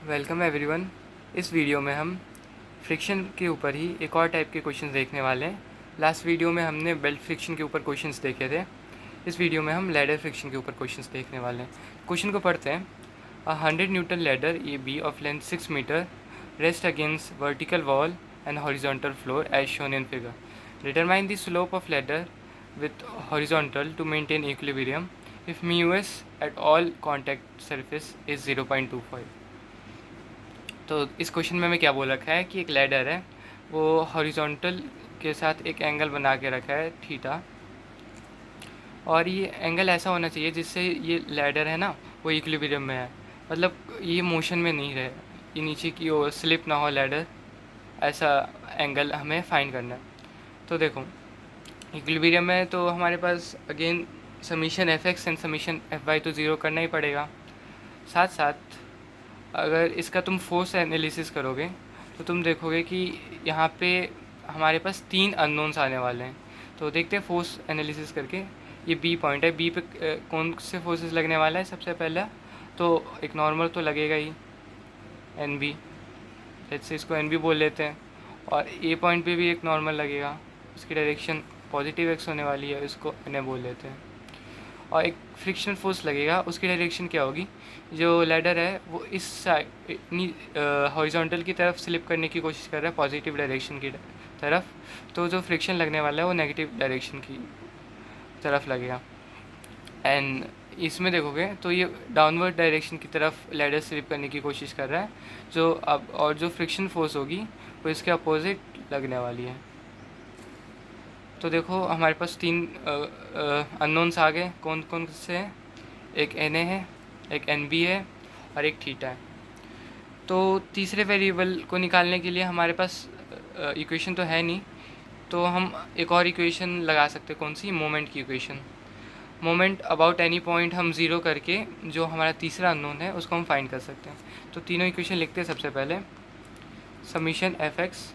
Welcome everyone. इस video में हम फ्रिक्शन के ऊपर ही एक और टाइप के क्वेश्चंस देखने वाले हैं। लास्ट वीडियो में हमने बेल्ट फ्रिक्शन के ऊपर क्वेश्चंस देखे थे। इस वीडियो में हम लैडर फ्रिक्शन के ऊपर क्वेश्चंस देखने वाले हैं। क्वेश्चन को पढ़ते हैं। 100 newton ladder A B of length 6 metre rest against vertical wall and horizontal floor as shown in figure. Determine the slope of ladder with horizontal to maintain equilibrium if mu s at all contact surface is 0.25। तो इस question में हमें क्या बोल रखा है कि एक लैडर है, वो हॉरिजॉन्टल के साथ एक एंगल बना के रखा है थीटा, और ये एंगल ऐसा होना चाहिए जिससे ये लैडर है ना वो इक्विलिब्रियम में है, मतलब ये मोशन में नहीं रहे, ये नीचे की ओर स्लिप ना हो लैडर, ऐसा एंगल हमें फाइंड करना है। तो देखो इक्विलिब्रियम में तो हमारे पास again summation F X and summation F Y तो ज़ीरो करना ही पड़ेगा। साथ साथ अगर इसका तुम फोर्स एनालिसिस करोगे तो तुम देखोगे कि यहाँ पे हमारे पास 3 अननोन्स आने वाले हैं। तो देखते हैं फोर्स एनालिसिस करके। ये बी पॉइंट है, बी पे कौन से फोर्सेस लगने वाला है। सबसे पहला तो एक नॉर्मल तो लगेगा ही, एन बी, जैसे इसको एन बी बोल लेते हैं। और ए पॉइंट पे भी एक नॉर्मल लगेगा, उसकी डायरेक्शन पॉजिटिव एक्स होने वाली है, इसको एन ए बोल लेते हैं। और एक फ्रिक्शन फोर्स लगेगा, उसकी डायरेक्शन क्या होगी, जो लैडर है वो इस साइड हॉरिजॉन्टल की तरफ स्लिप करने की कोशिश कर रहा है, पॉजिटिव डायरेक्शन की तरफ। तो जो फ्रिक्शन लगने वाला है वो नेगेटिव डायरेक्शन की तरफ लगेगा। एंड इसमें देखोगे तो ये डाउनवर्ड डायरेक्शन की तरफ लैडर स्लिप करने की कोशिश कर रहा है, जो अब और जो फ्रिक्शन फोर्स होगी वो इसके अपोजिट लगने वाली है। तो देखो हमारे पास 3 अननोन्स आ गए। कौन कौन से हैं? एक एन ए है, एक एन बी है और एक थीटा है। तो तीसरे वेरिएबल को निकालने के लिए हमारे पास इक्वेशन तो है नहीं, तो हम एक और इक्वेशन लगा सकते हैं। कौन सी? मोमेंट की equation. Moment about any point हम ज़ीरो करके जो हमारा तीसरा अननोन है उसको हम फाइंड कर सकते हैं। तो तीनों इक्वेशन लिखते हैं। सबसे पहले summation F X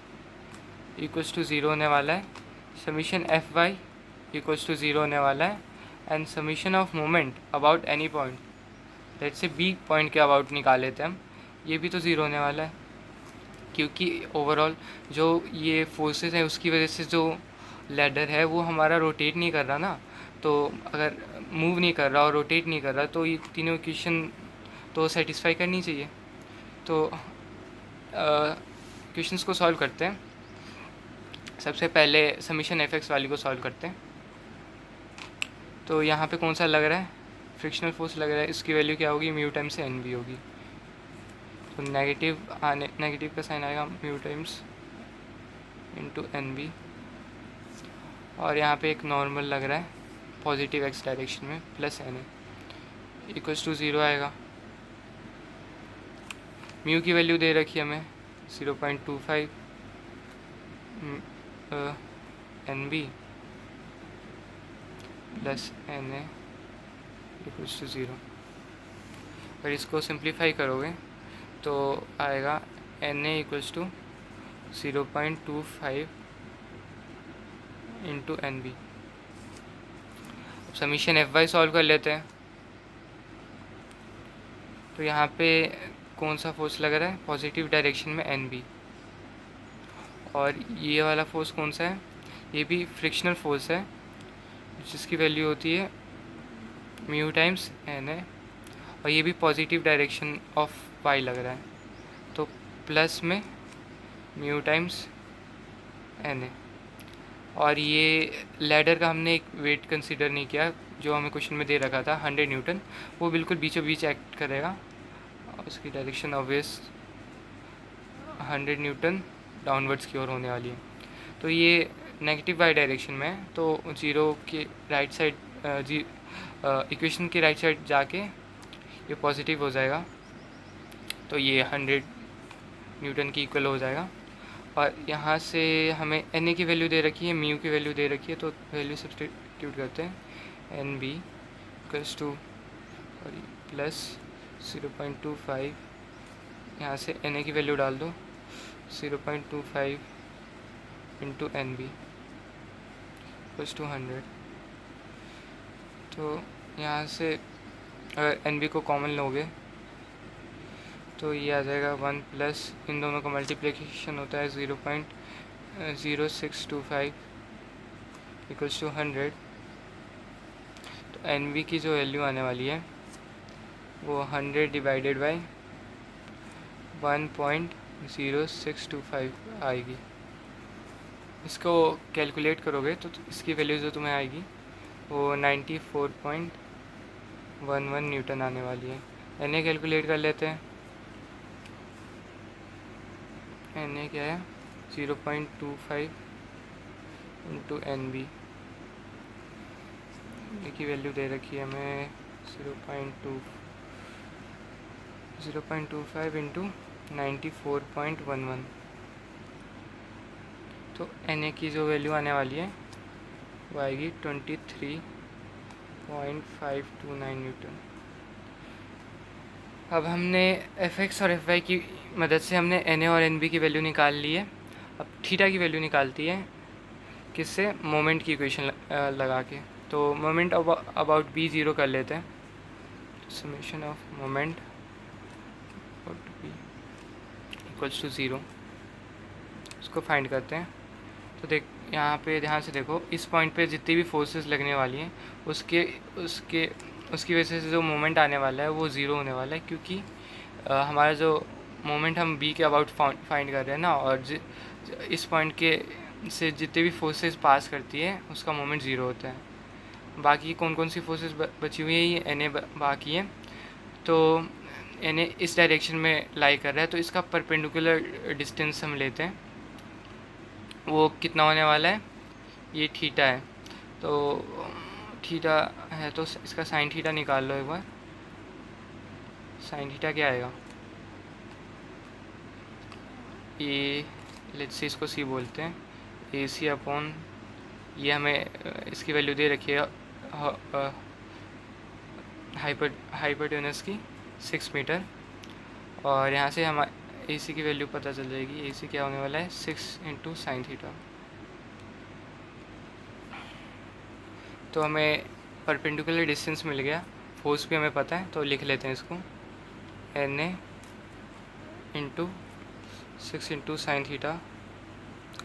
equals to zero होने वाला है, summation F Y equals to zero होने वाला है, and summation of moment about any point, let's say B point के अबाउट निकाल लेते हैं हम, ये भी तो ज़ीरो होने वाला है, क्योंकि ओवरऑल जो ये फोर्सेस हैं उसकी वजह से जो लैडर है वो हमारा रोटेट नहीं कर रहा ना। तो अगर मूव नहीं कर रहा और रोटेट नहीं कर रहा तो ये तीनों इक्वेशन तो सेटिस्फाई करनी चाहिए। तो क्वेश्चंस को सॉल्व करते हैं। सबसे पहले समीशन एफ एक्स वाली को सॉल्व करते हैं। तो यहाँ पे कौन सा लग रहा है? फ्रिक्शनल फोर्स लग रहा है, इसकी वैल्यू क्या होगी? म्यू टाइम्स से एन बी होगी। तो नेगेटिव का साइन आएगा mu times into N B, और यहाँ पे एक नॉर्मल लग रहा है पॉजिटिव एक्स डायरेक्शन में plus N A equals to zero आएगा। म्यू की वैल्यू दे रखी है हमें 0.25 N B plus N A equals to zero. अगर इसको सिंप्लीफाई करोगे तो आएगा N A equals to 0.25 into N B. अब समीशन एफ वाई सॉल्व कर लेते हैं। तो यहाँ पे कौन सा फोर्स लग रहा है? पॉजिटिव डायरेक्शन में एन बी, और ये वाला फोर्स कौन सा है? ये भी फ्रिक्शनल फोर्स है, जिसकी वैल्यू होती है म्यू टाइम्स एन ए, और ये भी पॉजिटिव डायरेक्शन ऑफ वाई लग रहा है, तो प्लस में म्यू टाइम्स एन ए। और ये लैडर का हमने एक वेट कंसीडर नहीं किया, जो हमें क्वेश्चन में दे रखा था 100 न्यूटन, वो बिल्कुल बीचों बीच एक्ट करेगा, उसकी डायरेक्शन ऑब्वियस 100 न्यूटन डाउनवर्ड्स की ओर होने वाली है। तो ये नेगेटिव वाई डायरेक्शन में है, तो जीरो के राइट साइड इक्वेशन के राइट साइड जाके ये पॉजिटिव हो जाएगा, तो ये 100 न्यूटन की इक्वल हो जाएगा। और यहाँ से हमें एन ए की वैल्यू दे रखी है, म्यू की वैल्यू दे रखी है, तो वैल्यू सब्सटीट्यूट करते हैं। N B equals to plus 0.25, यहाँ से एन ए की वैल्यू डाल दो 0.25 into N B equals to 100। तो यहाँ से अगर एन बी को कॉमन लोगे तो ये आ जाएगा 1 प्लस इन दोनों का मल्टीप्लिकेशन होता है 0.0625 इक्वल्स टू 100। तो एन बी की जो वैल्यू आने वाली है वो 100 डिवाइडेड बाई 1.0625 आएगी। इसको कैलकुलेट करोगे तो इसकी वैल्यू जो तुम्हें आएगी वो 94.11 न्यूटन आने वाली है। एन ए कैलकुलेट कर लेते हैं। एन ए क्या है 0.25 इंटू एन बी की वैल्यू दे रखी है हमें 0.25 इंटू 94.11। तो एन ए की जो वैल्यू आने वाली है वो आएगी 23.529 न्यूटन। अब हमने एफ एक्स और एफ वाई की मदद से हमने एन ए और एन बी की वैल्यू निकाल ली है। अब थीटा की वैल्यू निकालती है किससे, मोमेंट की इक्वेशन लगा के। तो मोमेंट अबाउट बी ज़ीरो कर लेते हैं। Summation of moment about B equals to zero, इसको फाइंड करते हैं। तो देख यहाँ पे ध्यान से देखो, इस पॉइंट पे जितनी भी फोर्सेस लगने वाली हैं उसकी वजह से जो मोमेंट आने वाला है वो ज़ीरो होने वाला है, क्योंकि हमारा जो मोमेंट हम बी के अबाउट फाइंड कर रहे हैं ना, और इस पॉइंट के से जितने भी फोर्सेस पास करती है उसका मोमेंट ज़ीरो होता है। बाकी कौन कौन सी फोर्सेस बची हुई है, ये एन ए बाकी है। तो एन ए इस डायरेक्शन में लाई कर रहा है, तो इसका परपेंडिकुलर डिस्टेंस हम लेते हैं, वो कितना होने वाला है, ये थीटा है। तो थीटा है तो इसका साइन थीटा निकाल लो एक बार। साइन थीटा क्या आएगा, ये लेट्स से इसको सी बोलते हैं, ए सी अपॉन, ये हमें इसकी वैल्यू दे रखी है हाइपोटेनस की 6 मीटर, और यहाँ से हम ए सी की वैल्यू पता चल जाएगी। ए सी क्या होने वाला है 6 इंटू साइन थीटा। तो हमें परपेंडिकुलर डिस्टेंस मिल गया, फोर्स भी हमें पता है, तो लिख लेते हैं इसको, N A into 6 into sine theta.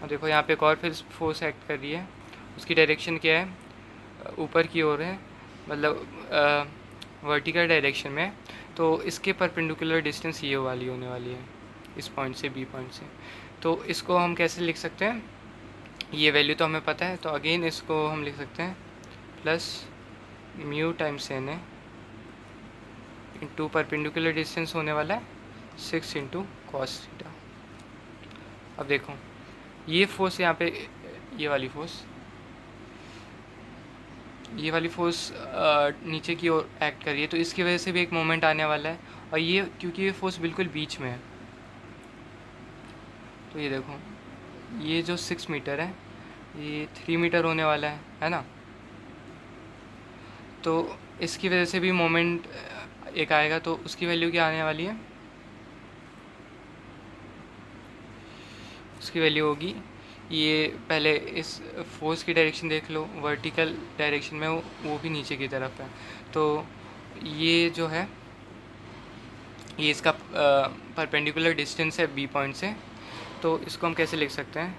और देखो यहाँ पे एक और फिर फोर्स एक्ट कर रही है, उसकी डायरेक्शन क्या है, ऊपर की ओर है, मतलब वर्टिकल डायरेक्शन में। तो इसके परपेंडिकुलर डिस्टेंस ये वाली होने वाली है, इस पॉइंट से बी पॉइंट से। तो इसको हम कैसे लिख सकते हैं, ये वैल्यू तो हमें पता है, तो अगेन इसको हम लिख सकते हैं plus mu times N A into perpendicular distance होने वाला है 6 इंटू कॉस थीटा। अब देखो ये फोर्स यहाँ पे, ये वाली फोर्स नीचे की ओर एक्ट कर रही है, तो इसकी वजह से भी एक मोमेंट आने वाला है। और ये क्योंकि ये फोर्स बिल्कुल बीच में है, तो ये देखो ये जो 6 मीटर है ये 3 मीटर होने वाला है ना। तो इसकी वजह से भी मोमेंट एक आएगा, तो उसकी वैल्यू क्या आने वाली है, उसकी वैल्यू होगी, ये पहले इस फोर्स की डायरेक्शन देख लो, वर्टिकल डायरेक्शन में वो भी नीचे की तरफ है। तो ये जो है ये इसका परपेंडिकुलर डिस्टेंस है बी पॉइंट से। तो इसको हम कैसे लिख सकते हैं,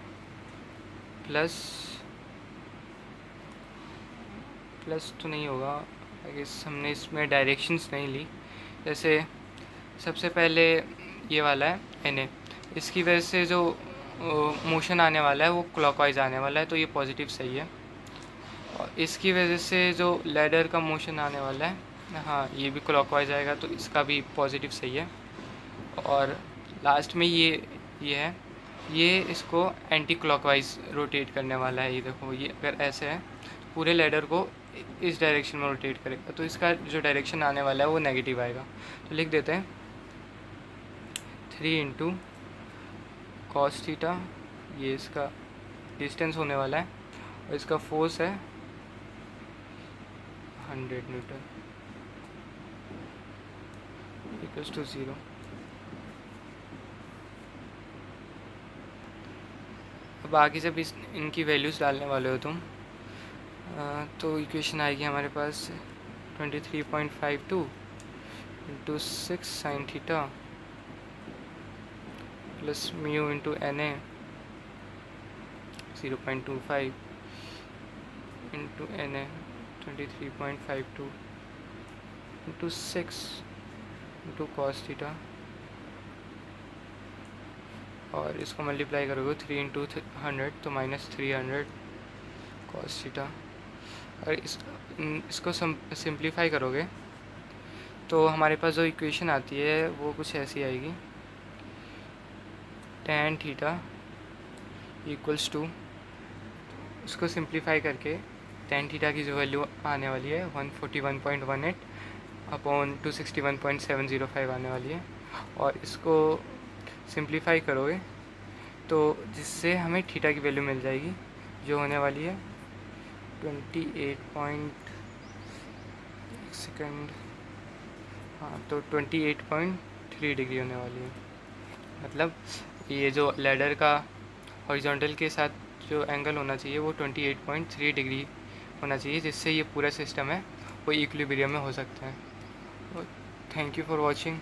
प्लस तो नहीं होगा, आई गेस हमने इसमें डायरेक्शंस नहीं ली। जैसे सबसे पहले ये वाला है एन ए, इसकी वजह से जो मोशन आने वाला है वो क्लॉकवाइज आने वाला है, तो ये पॉजिटिव सही है। और इसकी वजह से जो लैडर का मोशन आने वाला है, हाँ ये भी क्लॉकवाइज आएगा, तो इसका भी पॉजिटिव सही है। और लास्ट में ये है, ये इसको एंटी क्लॉकवाइज रोटेट करने वाला है। ये देखो ये अगर ऐसे है पूरे लैडर को इस डायरेक्शन में रोटेट करेगा, तो इसका जो डायरेक्शन आने वाला है वो नेगेटिव आएगा। तो लिख देते हैं 3 इंटू कॉस थीटा, ये इसका डिस्टेंस होने वाला है, और इसका फोर्स है 100 न्यूटन इक्वल्स टू 0। अब आगे जब इनकी वैल्यूज़ डालने वाले हो तुम, तो इक्वेशन आएगी हमारे पास 23.52 into 6 sine theta plus mu into N A 0.25 into N A 23.52 into 6 into cos theta, और इसको मल्टीप्लाई करोगे 3 इंटू 100 तो -300 कॉस थीटा। और इसको सिंप्लीफाई करोगे तो हमारे पास जो इक्वेशन आती है वो कुछ ऐसी आएगी, tan थीटा इक्वल्स टू, इसको सिंप्लीफाई करके tan थीटा की जो वैल्यू आने वाली है 141.18 अपॉन 261.705 आने वाली है। और इसको सिंप्लीफाई करोगे तो जिससे हमें थीटा की वैल्यू मिल जाएगी जो होने वाली है 28 डिग्री होने वाली है। मतलब ये जो लैडर का हॉरिजॉन्टल के साथ जो एंगल होना चाहिए वो 28.3 डिग्री होना चाहिए, जिससे ये पूरा सिस्टम है वो इक्विलिब्रियम में हो सकता है। Thank you for watching.